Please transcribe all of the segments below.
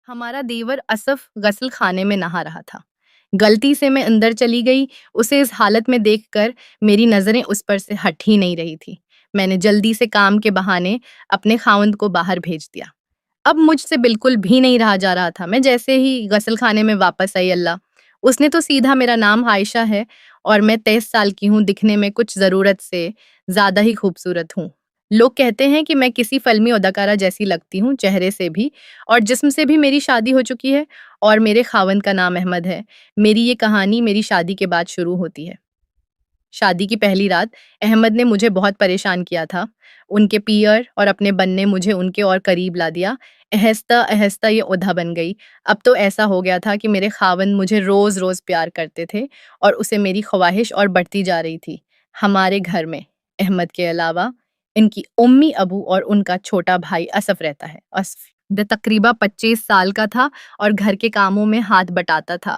हमारा देवर असफ गसल खाने में नहा रहा था। गलती से मैं अंदर चली गई। उसे इस हालत में देखकर मेरी नजरें उस पर से हट ही नहीं रही थी। मैंने जल्दी से काम के बहाने अपने खावंद को बाहर भेज दिया। अब मुझसे बिल्कुल भी नहीं रहा जा रहा था। मैं जैसे ही गसल खाने में वापस आई, अल्लाह, उसने तो सीधा मेरा नाम आयशा है और मैं 23 साल की हूँ। दिखने में कुछ जरूरत से ज्यादा ही खूबसूरत हूँ। लोग कहते हैं कि मैं किसी फिल्मी अदाकारा जैसी लगती हूँ, चेहरे से भी और जिस्म से भी। मेरी शादी हो चुकी है और मेरे खावंद का नाम अहमद है। मेरी ये कहानी मेरी शादी के बाद शुरू होती है। शादी की पहली रात अहमद ने मुझे बहुत परेशान किया था। उनके पियर और अपने बन ने मुझे उनके और करीब ला दिया। आहिस्ता आहिस्ता ये ओधा बन गई। अब तो ऐसा हो गया था कि मेरे खावंद मुझे रोज रोज प्यार करते थे और उसे मेरी ख्वाहिश और बढ़ती जा रही थी। हमारे घर में अहमद के अलावा इनकी उम्मी अबू और उनका छोटा भाई असफ रहता है। असफ तकरीबा 25 साल का था और घर के कामों में हाथ बटाता था।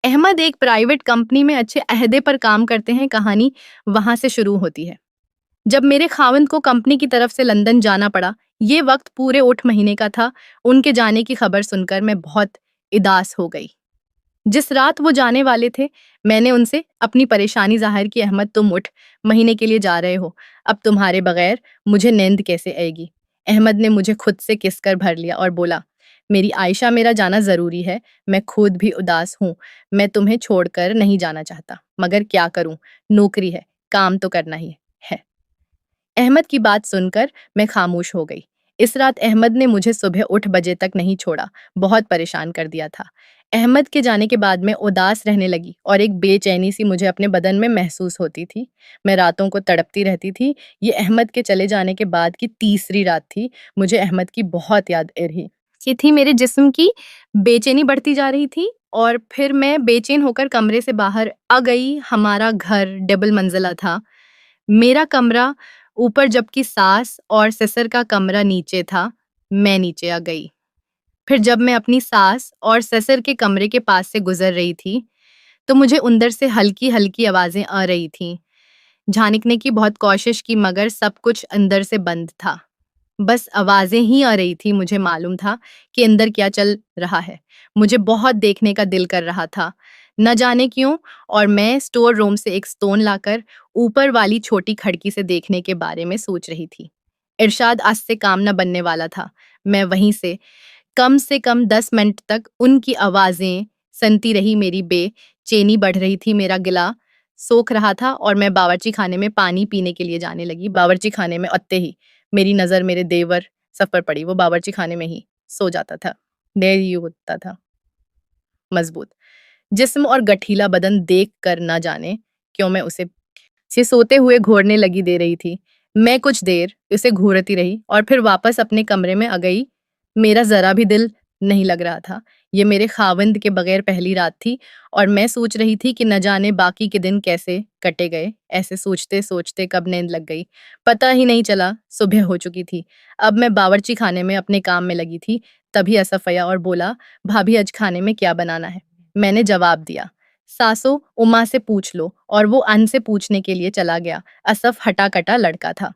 अहमद एक प्राइवेट कंपनी में अच्छे अहदे पर काम करते हैं। कहानी वहां से शुरू होती है जब मेरे खावंद को कंपनी की तरफ से लंदन जाना पड़ा। ये वक्त पूरे 8 महीने का था। उनके जाने की खबर सुनकर मैं बहुत उदास हो गई। जिस रात वो जाने वाले थे, मैंने उनसे अपनी परेशानी जाहिर की। अहमद, तुम 8 महीने के लिए जा रहे हो। अब तुम्हारे बगैर मुझे नींद कैसे आएगी। अहमद ने मुझे खुद से किस कर भर लिया और बोला, मेरी आयशा, मेरा जाना जरूरी है। मैं खुद भी उदास हूँ। मैं तुम्हें छोड़कर नहीं जाना चाहता, मगर क्या करूं, नौकरी है, काम तो करना ही है। अहमद की बात सुनकर मैं खामोश हो गई। इस रात अहमद ने मुझे सुबह 8 बजे तक नहीं छोड़ा, बहुत परेशान कर दिया था। अहमद के जाने के बाद मैं उदास रहने लगी और एक बेचैनी सी मुझे अपने बदन में महसूस होती थी। मैं रातों को तड़पती रहती थी। ये अहमद के चले जाने के बाद की तीसरी रात थी। मुझे अहमद की बहुत याद आ रही ये थी। मेरे जिस्म की बेचैनी बढ़ती जा रही थी और फिर मैं बेचैन होकर कमरे से बाहर आ गई। हमारा घर डबल मंजिला था। मेरा कमरा ऊपर जबकि सास और ससुर का कमरा नीचे था। मैं नीचे आ गई। फिर जब मैं अपनी सास और ससुर के कमरे के पास से गुजर रही थी तो मुझे अंदर से हल्की हल्की आवाजें आ रही थीं। झांकने की बहुत कोशिश की मगर सब कुछ अंदर से बंद था। बस आवाजें ही आ रही थी। मुझे मालूम था कि अंदर क्या चल रहा है। मुझे बहुत देखने का दिल कर रहा था, न जाने क्यों। और मैं स्टोर रूम से एक स्टोन लाकर ऊपर वाली छोटी खिड़की से देखने के बारे में सोच रही थी। इरशाद आज से काम न बनने वाला था। मैं वहीं से कम 10 मिनट तक उनकी आवाजें सुनती रही। मेरी बेचैनी बढ़ रही थी। मेरा गिला सोख रहा था और मैं बावर्ची खाने में पानी पीने के लिए जाने लगी। बावर्ची खाने में आते ही मेरी नजर मेरे देवर सब पर पड़ी। वो बावर्ची खाने में ही सो जाता था। देर ही होता था। मजबूत जिस्म और गठीला बदन देख कर न जाने क्यों मैं उसे से सोते हुए घूरने लगी दे रही थी। मैं कुछ देर उसे घूरती रही और फिर वापस अपने कमरे में आ गई। मेरा जरा भी दिल नहीं लग रहा था। ये मेरे खावंद के बगैर पहली रात थी और मैं सोच रही थी कि न जाने बाकी के दिन कैसे कटे गए। ऐसे सोचते सोचते कब नींद लग गई, पता ही नहीं चला। सुबह हो चुकी थी। अब मैं बावर्ची खाने में अपने काम में लगी थी। तभी असफ आया और बोला, भाभी आज खाने में क्या बनाना है। मैंने जवाब दिया, सासो उमा से पूछ लो। और वो अन से पूछने के लिए चला गया। असफ हटा कटा लड़का था।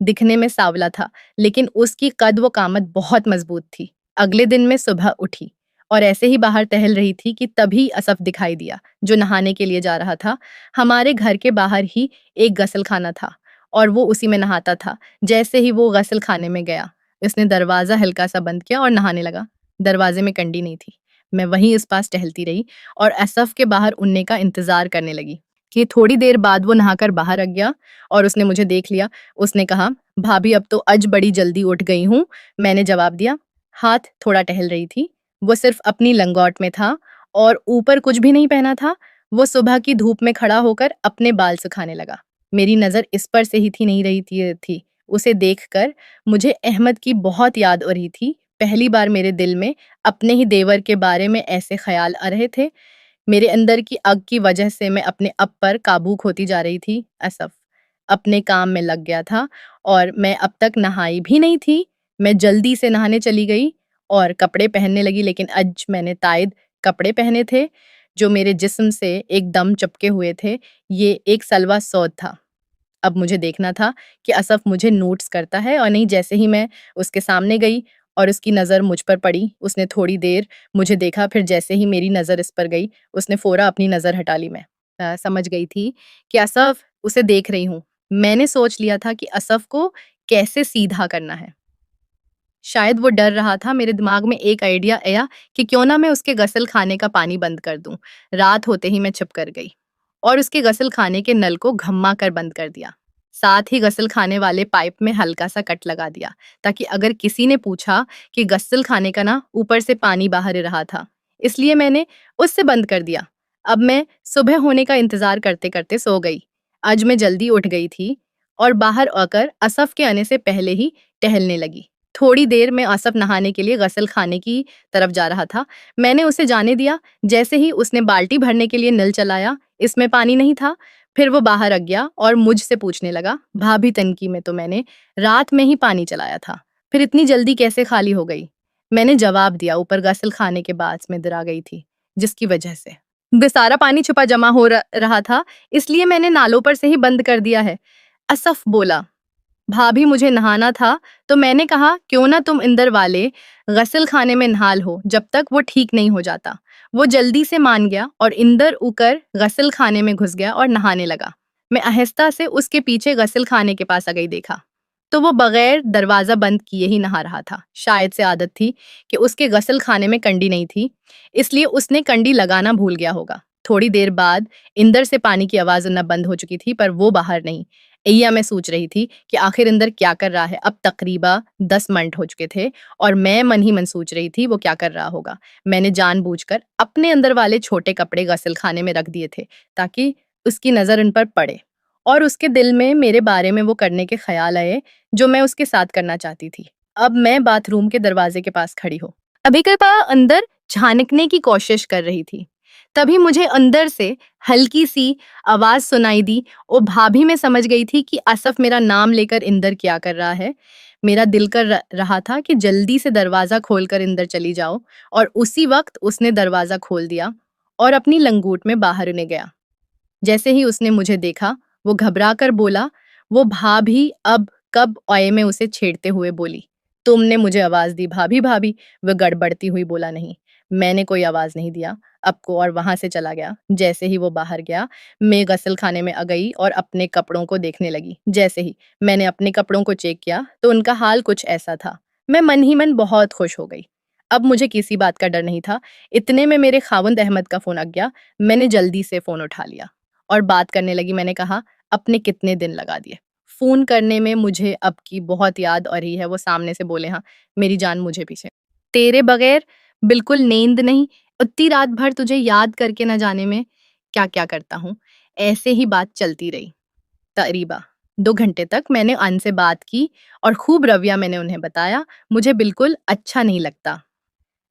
दिखने में सांवला था लेकिन उसकी कद व कामत बहुत मजबूत थी। अगले दिन मैं सुबह उठी और ऐसे ही बाहर टहल रही थी कि तभी असफ दिखाई दिया, जो नहाने के लिए जा रहा था। हमारे घर के बाहर ही एक गसल खाना था और वो उसी में नहाता था। जैसे ही वो गसल खाने में गया, उसने दरवाजा हल्का सा बंद किया और नहाने लगा। दरवाजे में कंडी नहीं थी। मैं वहीं इस पास टहलती रही और असफ के बाहर उड़ने का इंतजार करने लगी कि थोड़ी देर बाद वो नहाकर बाहर आ गया और उसने मुझे देख लिया। उसने कहा, भाभी अब तो अज बड़ी जल्दी उठ गई हूँ। मैंने जवाब दिया, हाथ थोड़ा टहल रही थी। वो सिर्फ अपनी लंगोट में था और ऊपर कुछ भी नहीं पहना था। वो सुबह की धूप में खड़ा होकर अपने बाल सुखाने लगा। मेरी नजर इस पर से ही थी नहीं रही थी। उसे देखकर मुझे अहमद की बहुत याद आ रही थी। पहली बार मेरे दिल में अपने ही देवर के बारे में ऐसे ख्याल आ रहे थे। मेरे अंदर की आग की वजह से मैं अपने अब पर काबू खोती जा रही थी। असफ अपने काम में लग गया था और मैं अब तक नहाई भी नहीं थी। मैं जल्दी से नहाने चली गई और कपड़े पहनने लगी, लेकिन आज मैंने तायद कपड़े पहने थे जो मेरे जिस्म से एकदम चिपके हुए थे। ये एक सलवा सौद था। अब मुझे देखना था कि असफ मुझे नोट्स करता है और नहीं। जैसे ही मैं उसके सामने गई और उसकी नज़र मुझ पर पड़ी, उसने थोड़ी देर मुझे देखा, फिर जैसे ही मेरी नज़र इस पर गई, उसने फ़ौरन अपनी नज़र हटा ली। मैं समझ गई थी कि असफ उसे देख रही हूँ। मैंने सोच लिया था कि असफ को कैसे सीधा करना है। शायद वो डर रहा था। मेरे दिमाग में एक आइडिया आया कि क्यों ना मैं उसके गसल खाने का पानी बंद कर दूं। रात होते ही मैं चुप कर गई और उसके गसल खाने के नल को घम्मा कर बंद कर दिया। साथ ही गसल खाने वाले पाइप में हल्का सा कट लगा दिया, ताकि अगर किसी ने पूछा कि गसल खाने का ना ऊपर से पानी बाहर रहा था, इसलिए मैंने उससे बंद कर दिया। अब मैं सुबह होने का इंतजार करते करते सो गई। आज मैं जल्दी उठ गई थी और बाहर आकर असफ के आने से पहले ही टहलने लगी। थोड़ी देर में आसफ नहाने के लिए गसल खाने की तरफ जा रहा था। मैंने उसे जाने दिया। जैसे ही उसने बाल्टी भरने के लिए नल चलाया, इसमें पानी नहीं था। फिर वो बाहर आ गया और मुझसे पूछने लगा, भाभी तनकी में तो मैंने रात में ही पानी चलाया था, फिर इतनी जल्दी कैसे खाली हो गई? मैंने जवाब दिया, ऊपर गसल खाने के बाद में दरा गई थी, जिसकी वजह से बेसारा पानी छुपा जमा हो रहा था, इसलिए मैंने नालों पर से ही बंद कर दिया है। असफ बोला, भाभी मुझे नहाना था, तो मैंने कहा क्यों ना तुम इंदर वाले गसल खाने में नहा लो जब तक वो ठीक नहीं हो जाता। वो जल्दी से मान गया और इंदर उकर गसल खाने में घुस गया और नहाने लगा। मैं आहिस्ता से उसके पीछे गसल खाने के पास आ गई। देखा तो वो बगैर दरवाजा बंद किए ही नहा रहा था। शायद से आदत थी कि उसके गसल खाने में कंडी नहीं थी, इसलिए उसने कंडी लगाना भूल गया होगा। थोड़ी देर बाद इंदर से पानी की आवाज सुनना बंद हो चुकी थी, पर वो बाहर नहीं। एया मैं सोच रही थी कि आखिर इंदर क्या कर रहा है। अब तकरीबा 10 मिनट हो चुके थे और मैं मन ही मन सोच रही थी वो क्या कर रहा होगा। मैंने जानबूझकर अपने अंदर वाले छोटे कपड़े गसल खाने में रख दिए थे, ताकि उसकी नजर इन पर पड़े और उसके दिल में मेरे बारे में वो करने के ख्याल आए जो मैं उसके साथ करना चाहती थी। अब मैं बाथरूम के दरवाजे के पास खड़ी हूँ। अभिकल्पा अंदर झांकने की कोशिश कर रही थी। तभी मुझे अंदर से हल्की सी आवाज सुनाई दी और भाभी मैं समझ गई थी कि असफ मेरा नाम लेकर इंदर क्या कर रहा है। मेरा दिल कर रहा था कि जल्दी से दरवाजा खोलकर इंदर चली जाओ, और उसी वक्त उसने दरवाजा खोल दिया और अपनी लंगोट में बाहर उन्हें गया। जैसे ही उसने मुझे देखा, वो घबरा कर बोला, वो भाभी अब कब आए? मैं उसे छेड़ते हुए बोली, तुमने मुझे आवाज दी भाभी भाभी। वह गड़बड़ती हुई बोला, नहीं, मैंने कोई आवाज नहीं दिया आपको, और वहां से चला गया। जैसे ही वो बाहर गया, मैं गसल खाने में आ गई और अपने कपड़ों को देखने लगी। जैसे ही मैंने अपने कपड़ों को चेक किया तो उनका हाल कुछ ऐसा था। मैं मन ही मन बहुत खुश हो गई। अब मुझे किसी बात का डर नहीं था। इतने में मेरे खावंद अहमद का फोन आ गया। मैंने जल्दी से फोन उठा लिया और बात करने लगी। मैंने कहा, अपने कितने दिन लगा दिए फोन करने में, मुझे अब की बहुत याद आ रही है। वो सामने से बोले, हाँ मेरी जान मुझे पीछे, तेरे बगैर बिल्कुल नींद नहीं, उतनी रात भर तुझे याद करके न जाने में क्या क्या करता हूँ। ऐसे ही बात चलती रही। तकरीबा 2 घंटे तक मैंने अन से बात की और खूब रवैया मैंने उन्हें बताया। मुझे बिल्कुल अच्छा नहीं लगता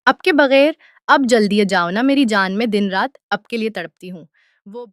आपके बगैर। अब जल्दी जाओ ना मेरी जान, में दिन रात आपके लिए तड़पती हूँ। वो